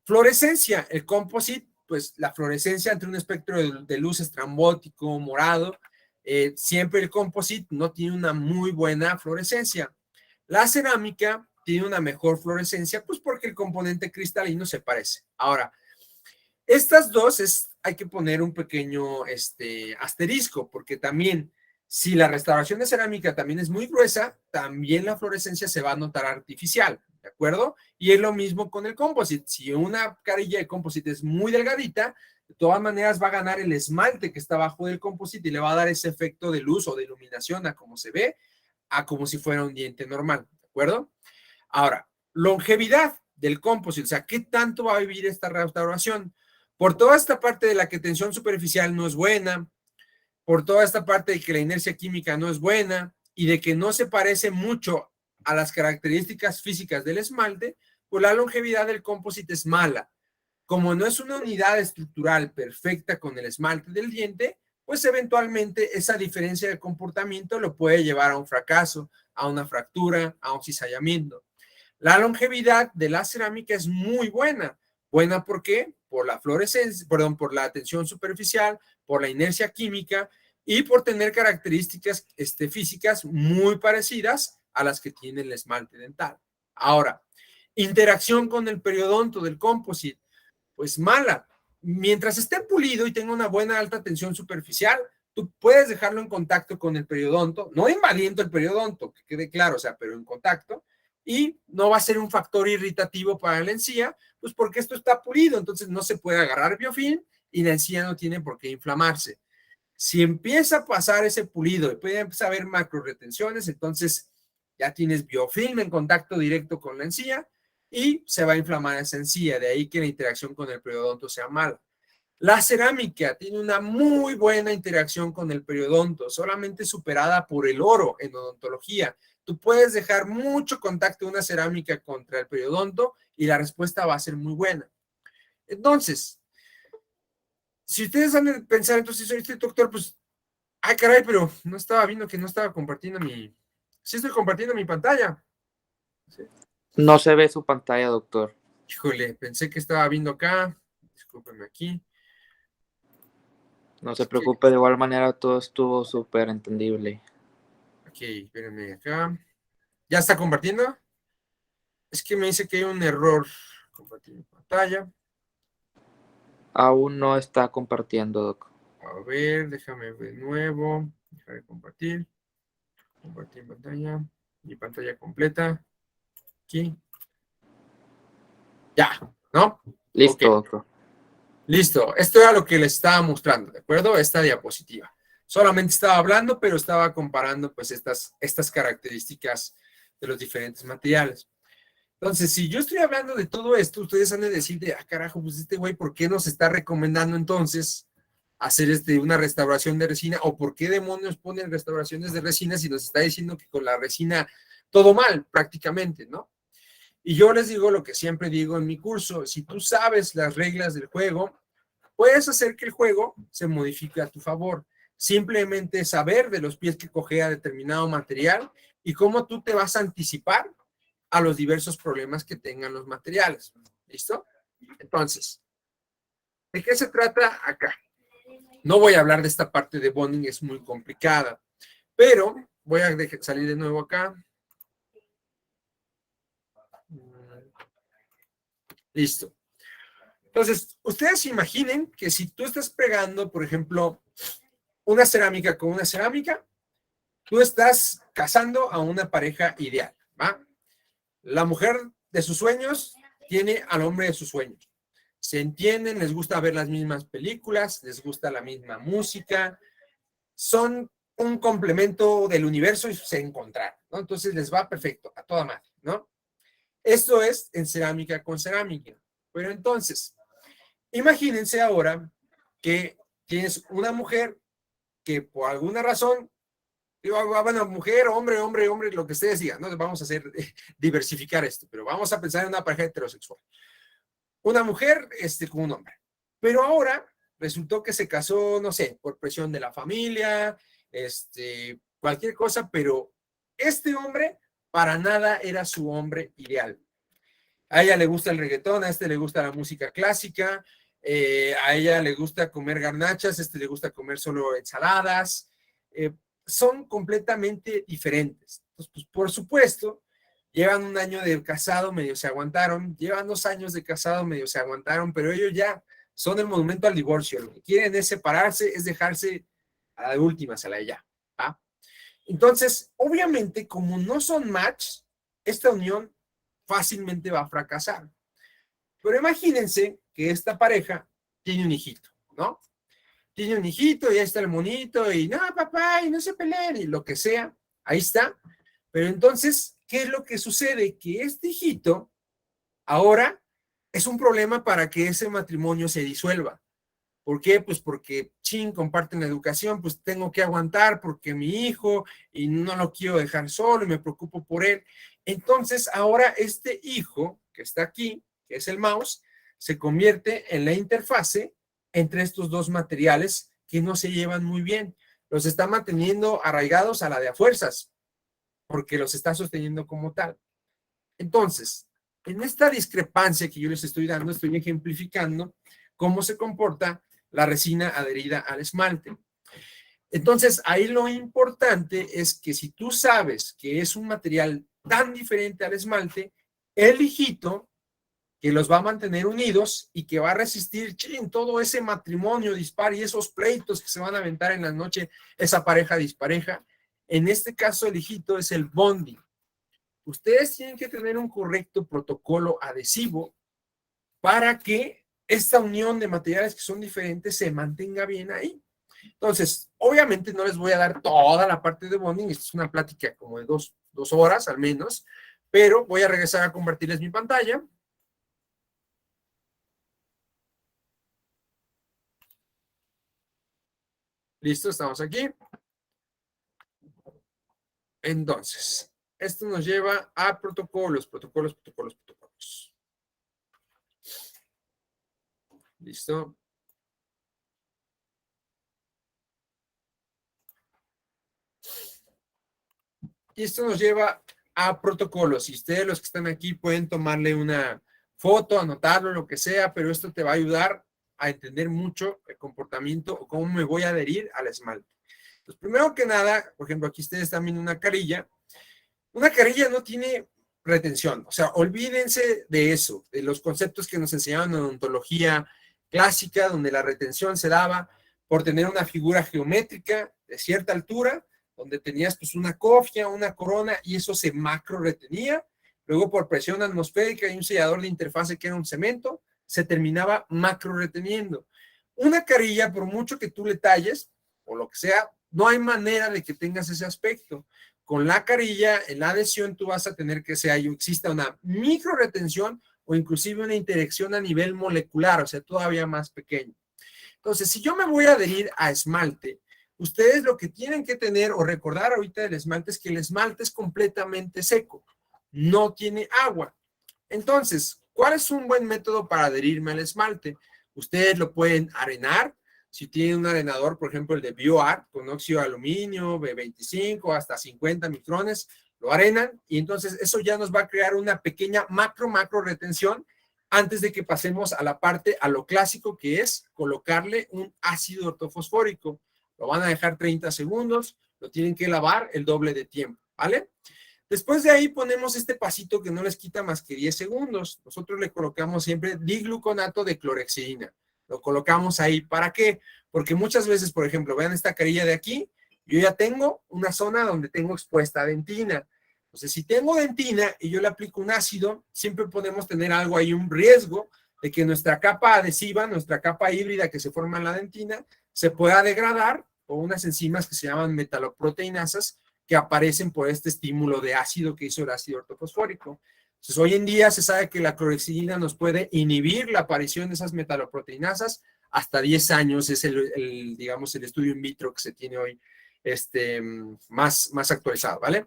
Fluorescencia, el composite, pues la fluorescencia entre un espectro de luz estrambótico, morado, siempre el composite no tiene una muy buena fluorescencia. La cerámica tiene una mejor fluorescencia, pues porque el componente cristalino se parece. Ahora, estas dos hay que poner un pequeño asterisco, porque también si la restauración de cerámica también es muy gruesa, también la fluorescencia se va a notar artificial, ¿de acuerdo? Y es lo mismo con el composite. Si una carilla de composite es muy delgadita, de todas maneras va a ganar el esmalte que está abajo del composite y le va a dar ese efecto de luz o de iluminación a como se ve, a como si fuera un diente normal, ¿de acuerdo? Ahora, longevidad del composite, o sea, ¿qué tanto va a vivir esta restauración? Por toda esta parte de la que tensión superficial no es buena, por toda esta parte de que la inercia química no es buena y de que no se parece mucho a las características físicas del esmalte, pues la longevidad del composite es mala. Como no es una unidad estructural perfecta con el esmalte del diente, pues eventualmente esa diferencia de comportamiento lo puede llevar a un fracaso, a una fractura, a un cizallamiento. La longevidad de la cerámica es muy buena. ¿Buena por qué? Por la fluorescencia, perdón, por la tensión superficial, por la inercia química y por tener características físicas muy parecidas a las que tiene el esmalte dental. Ahora, interacción con el periodonto del composite, pues mala. Mientras esté pulido y tenga una buena alta tensión superficial, tú puedes dejarlo en contacto con el periodonto, no invadiendo el periodonto, que quede claro, o sea, pero en contacto, y no va a ser un factor irritativo para la encía, pues porque esto está pulido, entonces no se puede agarrar biofilm y la encía no tiene por qué inflamarse. Si empieza a pasar ese pulido y puede empezar a haber macro retenciones, entonces ya tienes biofilm en contacto directo con la encía y se va a inflamar esa encía, de ahí que la interacción con el periodonto sea mala. La cerámica tiene una muy buena interacción con el periodonto, solamente superada por el oro en odontología. Tú puedes dejar mucho contacto de una cerámica contra el periodonto y la respuesta va a ser muy buena. Entonces, si ustedes han de pensar, entonces, soy este doctor, pues, ay, caray, pero no estaba viendo que no estaba compartiendo sí estoy compartiendo mi pantalla. ¿Sí? No se ve su pantalla, doctor. Híjole, pensé que estaba viendo acá. Discúlpenme aquí. No se Es que, preocupe, de igual manera todo estuvo súper entendible. ok, espérenme acá. ¿Ya está compartiendo? Es que me dice que hay un error. Compartir mi pantalla. Aún no está compartiendo, doc. A ver, déjame ver de nuevo. Dejar de compartir. Compartir pantalla. Mi pantalla completa. Aquí. Ya, ¿no? Ok. Listo, doctor. Listo, esto era lo que les estaba mostrando, ¿de acuerdo? Esta diapositiva. Solamente estaba hablando, pero estaba comparando pues estas características de los diferentes materiales. Entonces, si yo estoy hablando de todo esto, ustedes han de decir de, carajo, pues este güey, ¿por qué nos está recomendando entonces hacer una restauración de resina? ¿O por qué demonios ponen restauraciones de resina si nos está diciendo que con la resina todo mal prácticamente, ¿no? Y yo les digo lo que siempre digo en mi curso, si tú sabes las reglas del juego, puedes hacer que el juego se modifique a tu favor. Simplemente saber de los pies que cojea determinado material y cómo tú te vas a anticipar a los diversos problemas que tengan los materiales. ¿Listo? Entonces, ¿de qué se trata acá? No voy a hablar de esta parte de bonding, es muy complicada, pero voy a salir de nuevo acá. Listo. Entonces, ustedes imaginen que si tú estás pegando, por ejemplo, una cerámica con una cerámica, tú estás casando a una pareja ideal, ¿va? La mujer de sus sueños tiene al hombre de sus sueños. Se entienden, les gusta ver las mismas películas, les gusta la misma música, son un complemento del universo y se encontraron, ¿no? Entonces les va perfecto, a toda madre, ¿no? Esto es en cerámica con cerámica. Pero entonces, imagínense ahora que tienes una mujer que por alguna razón, digo, bueno, mujer, hombre, hombre, hombre, lo que ustedes digan, ¿no? Vamos a hacer, diversificar esto, pero vamos a pensar en una pareja heterosexual. Una mujer con un hombre. Pero ahora resultó que se casó, no sé, por presión de la familia, cualquier cosa, pero este hombre para nada era su hombre ideal. A ella le gusta el reggaetón, a le gusta la música clásica, a ella le gusta comer garnachas, a le gusta comer solo ensaladas. Son completamente diferentes. Entonces, pues, por supuesto, llevan un año de casado, medio se aguantaron, llevan 2 años de casado, medio se aguantaron, pero ellos ya son el monumento al divorcio. Lo que quieren es separarse, es dejarse a la última, a la ya. ¿Ah? Entonces, obviamente, como no son match, esta unión fácilmente va a fracasar. Pero imagínense que esta pareja tiene un hijito, ¿no? Tiene un hijito y ahí está el monito y no, papá, y no se peleen y lo que sea, ahí está. Pero entonces, ¿qué es lo que sucede? Que este hijito ahora es un problema para que ese matrimonio se disuelva. ¿Por qué? Pues porque, comparten la educación, pues tengo que aguantar porque mi hijo y no lo quiero dejar solo y me preocupo por él. Entonces, ahora este hijo que está aquí, que es el mouse, se convierte en la interfase entre estos dos materiales que no se llevan muy bien. Los está manteniendo arraigados a la de a fuerzas, porque los está sosteniendo como tal. Entonces, en esta discrepancia que yo les estoy dando, estoy ejemplificando cómo se comporta la resina adherida al esmalte. Entonces, ahí lo importante es que si tú sabes que es un material tan diferente al esmalte, el hijito que los va a mantener unidos y que va a resistir todo ese matrimonio dispar y esos pleitos que se van a aventar en la noche, esa pareja dispareja, en este caso el hijito es el bonding. Ustedes tienen que tener un correcto protocolo adhesivo para que esta unión de materiales que son diferentes se mantenga bien ahí. Entonces, obviamente no les voy a dar toda la parte de bonding, esto es una plática como de dos horas al menos, pero voy a regresar a compartirles mi pantalla. Listo, estamos aquí. Entonces, esto nos lleva a protocolos. Listo. Y esto nos lleva a protocolos. Y ustedes, los que están aquí, pueden tomarle una foto, anotarlo, lo que sea, pero esto te va a ayudar a entender mucho el comportamiento o cómo me voy a adherir al esmalte. Entonces, primero que nada, por ejemplo, aquí ustedes están viendo una carilla. Una carilla no tiene retención, o sea, olvídense de eso, de los conceptos que nos enseñaban en odontología clásica, donde la retención se daba por tener una figura geométrica de cierta altura, donde tenías pues una cofia, una corona, y eso se macro retenía. Luego, por presión atmosférica y un sellador de interfase que era un cemento, se terminaba macro reteniendo. Una carilla, por mucho que tú le talles, o lo que sea, no hay manera de que tengas ese aspecto. Con la carilla, en la adhesión, tú vas a tener que exista una micro retención o inclusive una interacción a nivel molecular, o sea, todavía más pequeño. Entonces, si yo me voy a adherir a esmalte, ustedes lo que tienen que tener o recordar ahorita del esmalte es que el esmalte es completamente seco, no tiene agua. Entonces, ¿cuál es un buen método para adherirme al esmalte? Ustedes lo pueden arenar. Si tienen un arenador, por ejemplo, el de BioArt, con óxido de aluminio, B25, hasta 50 micrones, lo arenan y entonces eso ya nos va a crear una pequeña macro retención antes de que pasemos a la parte, a lo clásico, que es colocarle un ácido ortofosfórico. Lo van a dejar 30 segundos, lo tienen que lavar el doble de tiempo, ¿vale? Después de ahí ponemos este pasito que no les quita más que 10 segundos. Nosotros le colocamos siempre digluconato de clorhexidina. Lo colocamos ahí. ¿Para qué? Porque muchas veces, por ejemplo, vean esta carilla de aquí, yo ya tengo una zona donde tengo expuesta dentina. Entonces, si tengo dentina y yo le aplico un ácido, siempre podemos tener algo ahí, un riesgo de que nuestra capa adhesiva, nuestra capa híbrida que se forma en la dentina, se pueda degradar por unas enzimas que se llaman metaloproteinasas que aparecen por este estímulo de ácido que hizo el ácido ortofosfórico. Entonces, hoy en día se sabe que la clorhexidina nos puede inhibir la aparición de esas metaloproteinasas hasta 10 años, es digamos, el estudio in vitro que se tiene hoy más actualizado, ¿vale?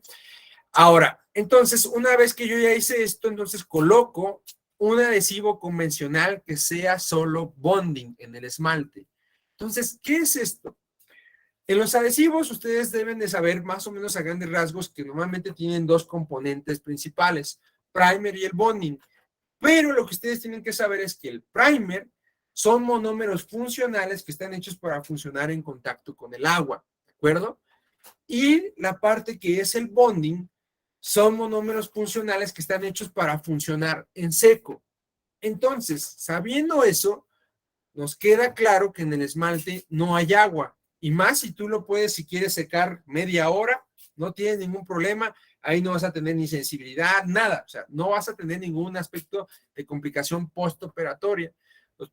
Ahora, entonces, una vez que yo ya hice esto, entonces coloco un adhesivo convencional que sea solo bonding en el esmalte. Entonces, ¿qué es esto? En los adhesivos, ustedes deben de saber más o menos a grandes rasgos que normalmente tienen dos componentes principales, primer y el bonding. Pero lo que ustedes tienen que saber es que el primer son monómeros funcionales que están hechos para funcionar en contacto con el agua, ¿de acuerdo? Y la parte que es el bonding son monómeros funcionales que están hechos para funcionar en seco. Entonces, sabiendo eso, nos queda claro que en el esmalte no hay agua. Y más si tú lo puedes, si quieres secar media hora, no tienes ningún problema. Ahí no vas a tener ni sensibilidad, nada. O sea, no vas a tener ningún aspecto de complicación postoperatoria.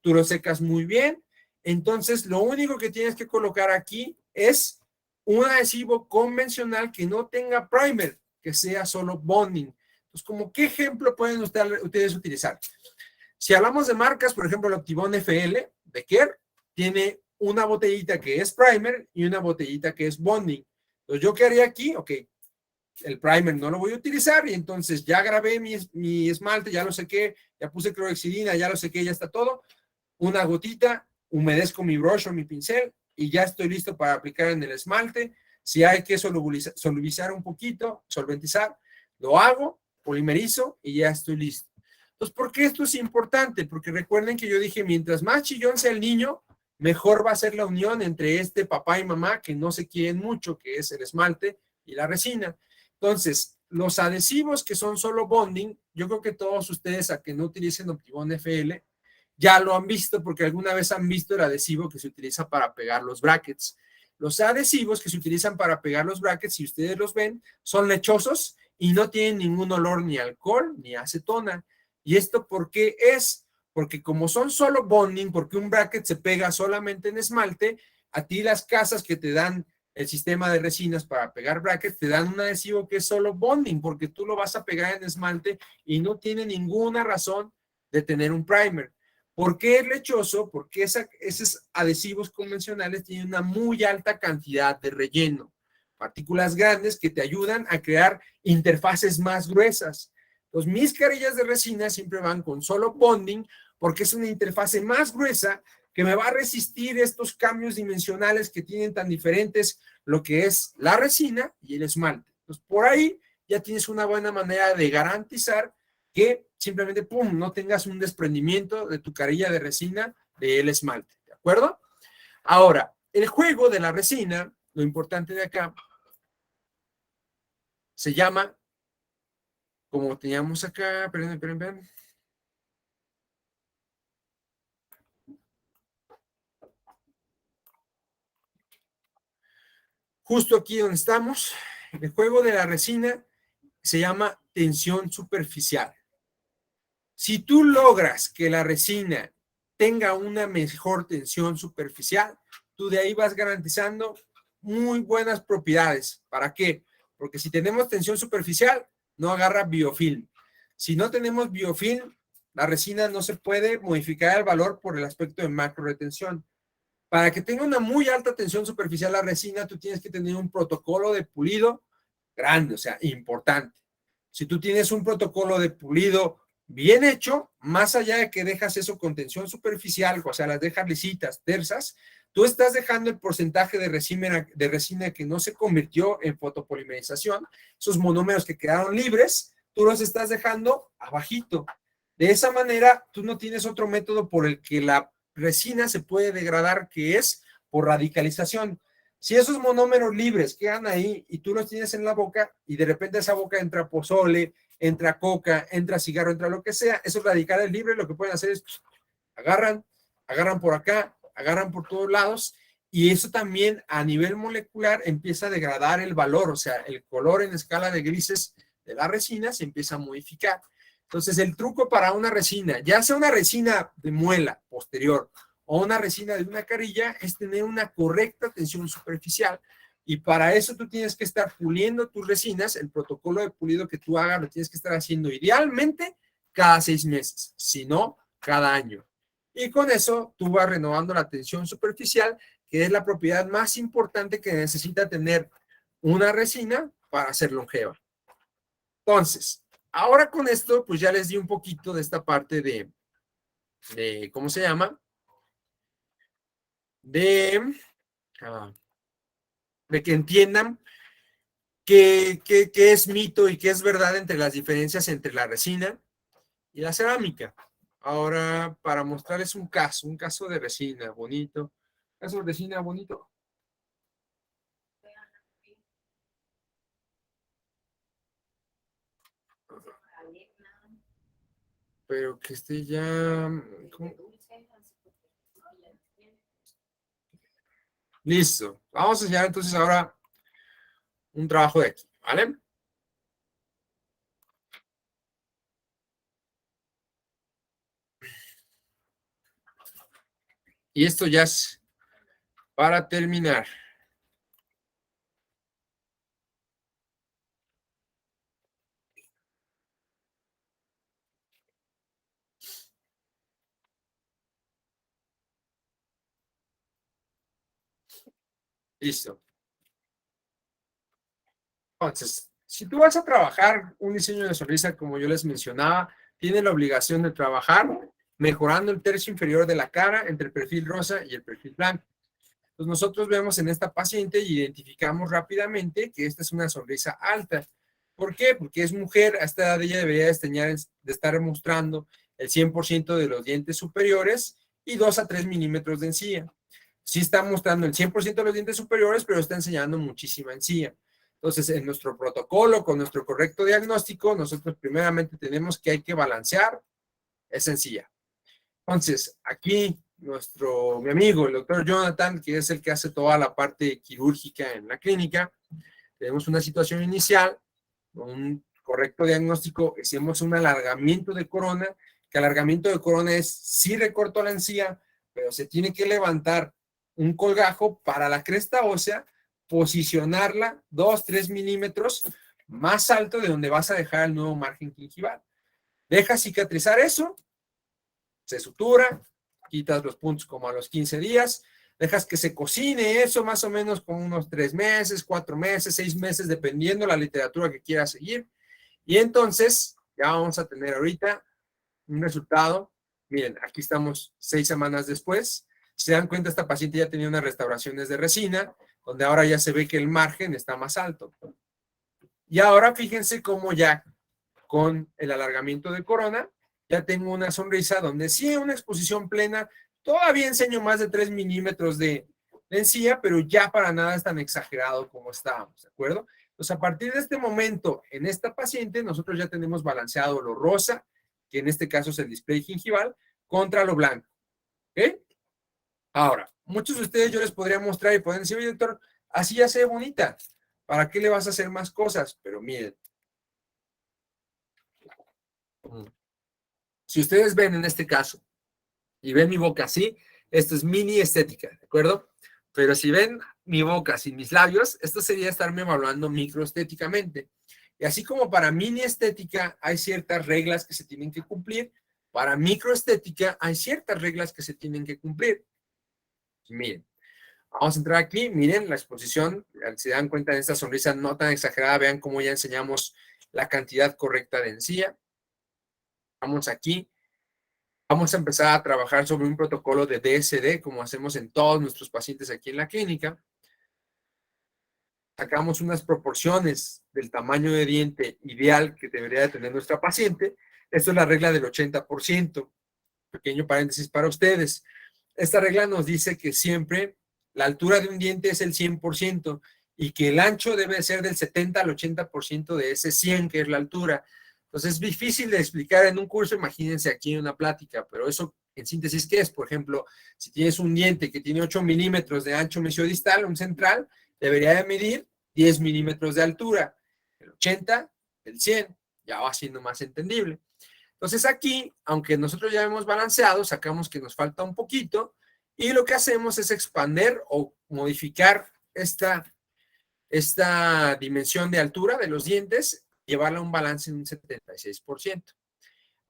Tú lo secas muy bien. Entonces, lo único que tienes que colocar aquí es un adhesivo convencional que no tenga primer, que sea solo bonding. Entonces, ¿como qué ejemplo pueden ustedes utilizar? Si hablamos de marcas, por ejemplo, el Optibón FL de Kerr tiene una botellita que es primer y una botellita que es bonding. Entonces, ¿yo qué haría aquí? Ok, el primer no lo voy a utilizar y entonces ya grabé mi esmalte, ya lo sequé, ya puse clorhexidina, ya lo sequé, ya está todo. Una gotita, humedezco mi brush o mi pincel y ya estoy listo para aplicar en el esmalte. Si hay que solubilizar un poquito, solventizar, lo hago, polimerizo y ya estoy listo. Entonces, ¿por qué esto es importante? Porque recuerden que yo dije, mientras más chillón sea el niño, mejor va a ser la unión entre este papá y mamá que no se quieren mucho, que es el esmalte y la resina. Entonces, los adhesivos que son solo bonding, yo creo que todos ustedes a que no utilicen Optibón FL, ya lo han visto porque alguna vez han visto el adhesivo que se utiliza para pegar los brackets. Los adhesivos que se utilizan para pegar los brackets, si ustedes los ven, son lechosos y no tienen ningún olor ni a alcohol ni a acetona. ¿Y esto por qué es? Porque como son solo bonding, porque un bracket se pega solamente en esmalte, a ti las casas que te dan el sistema de resinas para pegar brackets te dan un adhesivo que es solo bonding, porque tú lo vas a pegar en esmalte y no tiene ninguna razón de tener un primer. ¿Por qué es lechoso? Porque esos adhesivos convencionales tienen una muy alta cantidad de relleno, partículas grandes que te ayudan a crear interfaces más gruesas. Los mis carillas de resina siempre van con solo bonding porque es una interfase más gruesa que me va a resistir estos cambios dimensionales que tienen tan diferentes lo que es la resina y el esmalte. Entonces, por ahí ya tienes una buena manera de garantizar que simplemente, pum, no tengas un desprendimiento de tu carilla de resina del esmalte, ¿de acuerdo? Ahora, el juego de la resina, lo importante de acá, se llama, como teníamos acá, esperen. Justo aquí donde estamos, el juego de la resina se llama tensión superficial. Si tú logras que la resina tenga una mejor tensión superficial, tú de ahí vas garantizando muy buenas propiedades. ¿Para qué? Porque si tenemos tensión superficial, no agarra biofilm. Si no tenemos biofilm, la resina no se puede modificar el valor por el aspecto de macro retención. Para que tenga una muy alta tensión superficial la resina, tú tienes que tener un protocolo de pulido grande, o sea, importante. Si tú tienes un protocolo de pulido bien hecho, más allá de que dejas eso con tensión superficial, o sea, las dejas lisitas, tersas, tú estás dejando el porcentaje de resina que no se convirtió en fotopolimerización, esos monómeros que quedaron libres, tú los estás dejando abajito. De esa manera, tú no tienes otro método por el que la resina se puede degradar, que es por radicalización. Si esos monómeros libres quedan ahí y tú los tienes en la boca y de repente esa boca entra pozole, entra coca, entra cigarro, entra lo que sea, esos radicales libres lo que pueden hacer es agarran por acá, agarran por todos lados y eso también a nivel molecular empieza a degradar el valor, o sea, el color en escala de grises de la resina se empieza a modificar. Entonces, el truco para una resina, ya sea una resina de muela posterior o una resina de una carilla, es tener una correcta tensión superficial. Y para eso tú tienes que estar puliendo tus resinas. El protocolo de pulido que tú hagas lo tienes que estar haciendo idealmente cada 6 meses, si no, cada año. Y con eso tú vas renovando la tensión superficial, que es la propiedad más importante que necesita tener una resina para ser longeva. Entonces, ahora con esto, pues ya les di un poquito de esta parte de ¿cómo se llama? De que entiendan qué es mito y qué es verdad entre las diferencias entre la resina y la cerámica. Ahora, para mostrarles un caso de resina bonito. Caso de resina bonito. Pero que esté ya... ¿cómo? Listo. Vamos a enseñar entonces ahora un trabajo de aquí, ¿vale? Y esto ya es para terminar. Listo. Entonces, si tú vas a trabajar un diseño de sonrisa, como yo les mencionaba, tienes la obligación de trabajar mejorando el tercio inferior de la cara entre el perfil rosa y el perfil blanco. Entonces, nosotros vemos en esta paciente y identificamos rápidamente que esta es una sonrisa alta. ¿Por qué? Porque es mujer, a esta edad ella debería de estar mostrando el 100% de los dientes superiores y 2 a 3 milímetros de encía. Sí está mostrando el 100% de los dientes superiores, pero está enseñando muchísima encía. Entonces, en nuestro protocolo, con nuestro correcto diagnóstico, nosotros primeramente tenemos que hay que balancear esa encía. Entonces, aquí mi amigo, el doctor Jonathan, que es el que hace toda la parte quirúrgica en la clínica, tenemos una situación inicial, un correcto diagnóstico, hacemos un alargamiento de corona, que alargamiento de corona es, sí recorto la encía, pero se tiene que levantar un colgajo para la cresta ósea, posicionarla 2, 3 milímetros más alto de donde vas a dejar el nuevo margen gingival. Deja cicatrizar eso, se sutura, quitas los puntos como a los 15 días, dejas que se cocine eso más o menos con unos 3 meses, 4 meses, 6 meses, dependiendo la literatura que quieras seguir. Y entonces ya vamos a tener ahorita un resultado. Miren, aquí estamos 6 semanas después. Si se dan cuenta, esta paciente ya tenía unas restauraciones de resina, donde ahora ya se ve que el margen está más alto. Y ahora fíjense cómo ya con el alargamiento de corona, ya tengo una sonrisa donde sí, una exposición plena, todavía enseño más de 3 milímetros de encía, pero ya para nada es tan exagerado como estábamos, ¿de acuerdo? Entonces, a partir de este momento, en esta paciente, nosotros ya tenemos balanceado lo rosa, que en este caso es el display gingival, contra lo blanco, ¿ok? Ahora, muchos de ustedes yo les podría mostrar y pueden decir, oye, doctor, así ya se ve bonita, ¿para qué le vas a hacer más cosas? Pero miren, si ustedes ven en este caso y ven mi boca así, esto es mini estética, ¿de acuerdo? Pero si ven mi boca sin mis labios, esto sería estarme evaluando microestéticamente. Y así como para mini estética hay ciertas reglas que se tienen que cumplir, para microestética hay ciertas reglas que se tienen que cumplir. Miren, vamos a entrar aquí, miren la exposición, si dan cuenta de esta sonrisa no tan exagerada, vean cómo ya enseñamos la cantidad correcta de encía. Vamos aquí. Vamos a empezar a trabajar sobre un protocolo de DSD, como hacemos en todos nuestros pacientes aquí en la clínica. Sacamos unas proporciones del tamaño de diente ideal que debería de tener nuestra paciente. Esto es la regla del 80%. Pequeño paréntesis para ustedes. Esta regla nos dice que siempre la altura de un diente es el 100% y que el ancho debe ser del 70 al 80% de ese 100, que es la altura. Entonces es difícil de explicar en un curso, imagínense aquí en una plática, pero eso en síntesis, ¿qué es? Por ejemplo, si tienes un diente que tiene 8 milímetros de ancho mesiodistal, un central, debería de medir 10 milímetros de altura. El 80 del 100, ya va siendo más entendible. Entonces aquí, aunque nosotros ya hemos balanceado, sacamos que nos falta un poquito y lo que hacemos es expander o modificar esta dimensión de altura de los dientes, llevarla a un balance en un 76%.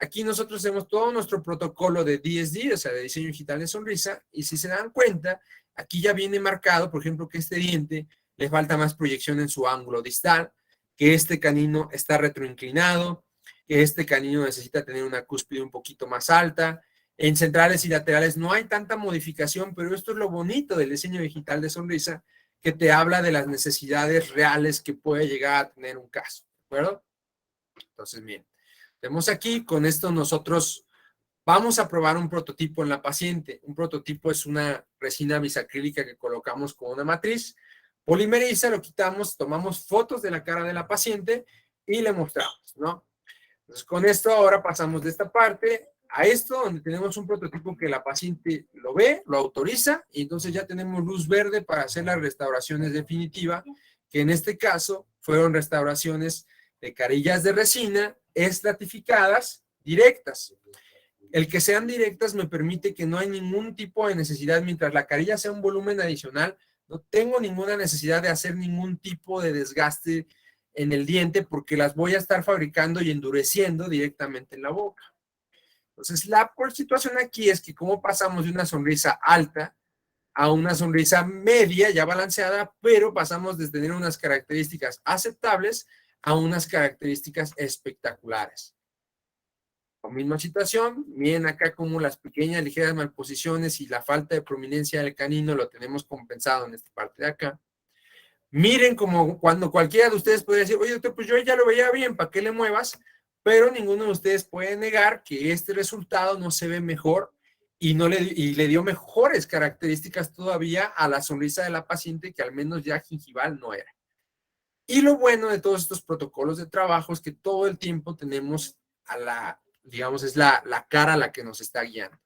Aquí nosotros hacemos todo nuestro protocolo de DSD, o sea, de diseño digital de sonrisa, y si se dan cuenta, aquí ya viene marcado, por ejemplo, que este diente le falta más proyección en su ángulo distal, que este canino está retroinclinado, que este canino necesita tener una cúspide un poquito más alta. En centrales y laterales no hay tanta modificación, pero esto es lo bonito del diseño digital de sonrisa, que te habla de las necesidades reales que puede llegar a tener un caso, ¿de acuerdo? Entonces, miren. Vemos aquí, con esto nosotros vamos a probar un prototipo en la paciente. Un prototipo es una resina bisacrílica que colocamos con una matriz, polimeriza, lo quitamos, tomamos fotos de la cara de la paciente y le mostramos, ¿no? Entonces, con esto ahora pasamos de esta parte a esto, donde tenemos un prototipo que la paciente lo ve, lo autoriza, y entonces ya tenemos luz verde para hacer las restauraciones definitivas, que en este caso fueron restauraciones de carillas de resina estratificadas directas. El que sean directas me permite que no hay ningún tipo de necesidad, mientras la carilla sea un volumen adicional, no tengo ninguna necesidad de hacer ningún tipo de desgaste en el diente porque las voy a estar fabricando y endureciendo directamente en la boca. Entonces, la situación aquí es que como pasamos de una sonrisa alta a una sonrisa media, ya balanceada, pero pasamos de tener unas características aceptables a unas características espectaculares. La misma situación, miren acá como las pequeñas ligeras malposiciones y la falta de prominencia del canino lo tenemos compensado en esta parte de acá. Miren como cuando cualquiera de ustedes puede decir, oye doctor, pues yo ya lo veía bien, ¿para qué le muevas? Pero ninguno de ustedes puede negar que este resultado no se ve mejor y le dio mejores características todavía a la sonrisa de la paciente, que al menos ya gingival no era. Y lo bueno de todos estos protocolos de trabajo es que todo el tiempo tenemos digamos, es la cara la que nos está guiando.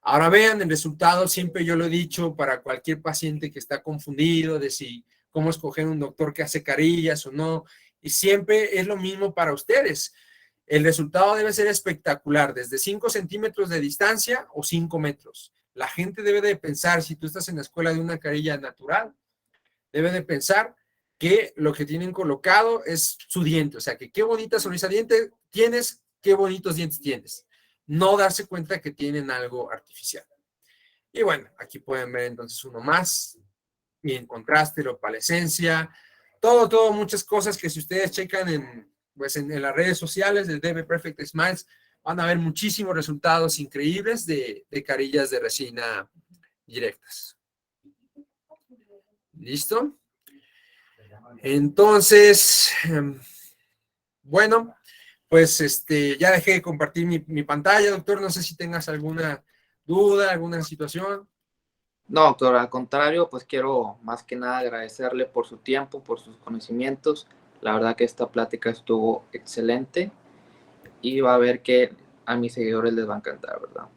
Ahora vean el resultado, siempre yo lo he dicho para cualquier paciente que está confundido de si cómo escoger un doctor que hace carillas o no, y siempre es lo mismo para ustedes. El resultado debe ser espectacular, desde 5 centímetros de distancia o 5 metros. La gente debe de pensar, si tú estás en la escuela de una carilla natural, debe de pensar que lo que tienen colocado es su diente, o sea, que qué bonita sonrisa diente tienes, qué bonitos dientes tienes. No darse cuenta que tienen algo artificial. Y bueno, aquí pueden ver entonces uno más, y en contraste, la opalescencia, todo, muchas cosas que si ustedes checan en las redes sociales del DB Perfect Smiles, van a ver muchísimos resultados increíbles de carillas de resina directas. ¿Listo? Entonces, bueno, pues ya dejé de compartir mi pantalla, doctor. No sé si tengas alguna duda, alguna situación. No, doctor, al contrario, pues quiero más que nada agradecerle por su tiempo, por sus conocimientos. La verdad que esta plática estuvo excelente y va a ver que a mis seguidores les va a encantar, ¿verdad?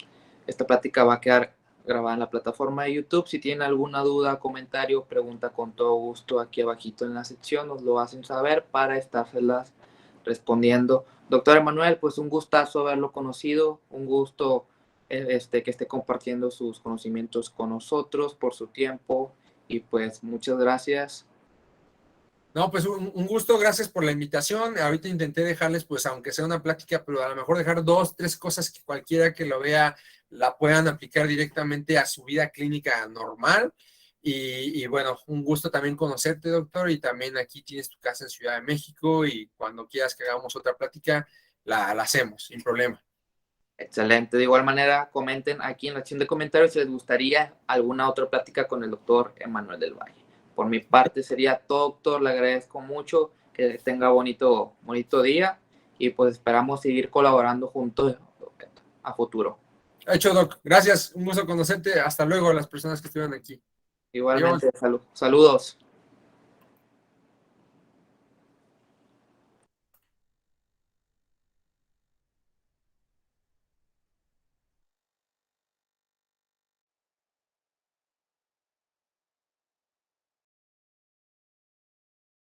Esta plática va a quedar grabada en la plataforma de YouTube. Si tienen alguna duda, comentario, pregunta, con todo gusto aquí abajito en la sección nos lo hacen saber para estárselas respondiendo. Doctor Emanuel, pues un gustazo haberlo conocido, un gusto que esté compartiendo sus conocimientos con nosotros, por su tiempo, y pues muchas gracias. No, pues un gusto, gracias por la invitación. Ahorita intenté dejarles, pues, aunque sea una plática, pero a lo mejor dejar 2, 3 cosas que cualquiera que lo vea la puedan aplicar directamente a su vida clínica normal. Y bueno, un gusto también conocerte, doctor, y también aquí tienes tu casa en Ciudad de México y cuando quieras que hagamos otra plática, la hacemos, sin problema. Excelente. De igual manera, comenten aquí en la sección de comentarios si les gustaría alguna otra plática con el doctor Emanuel del Valle. Por mi parte sería todo, doctor. Le agradezco mucho. Que tenga bonito día y pues esperamos seguir colaborando juntos a futuro. Hecho, doc. Gracias. Un gusto conocerte. Hasta luego a las personas que estuvieron aquí. Igualmente, saludos.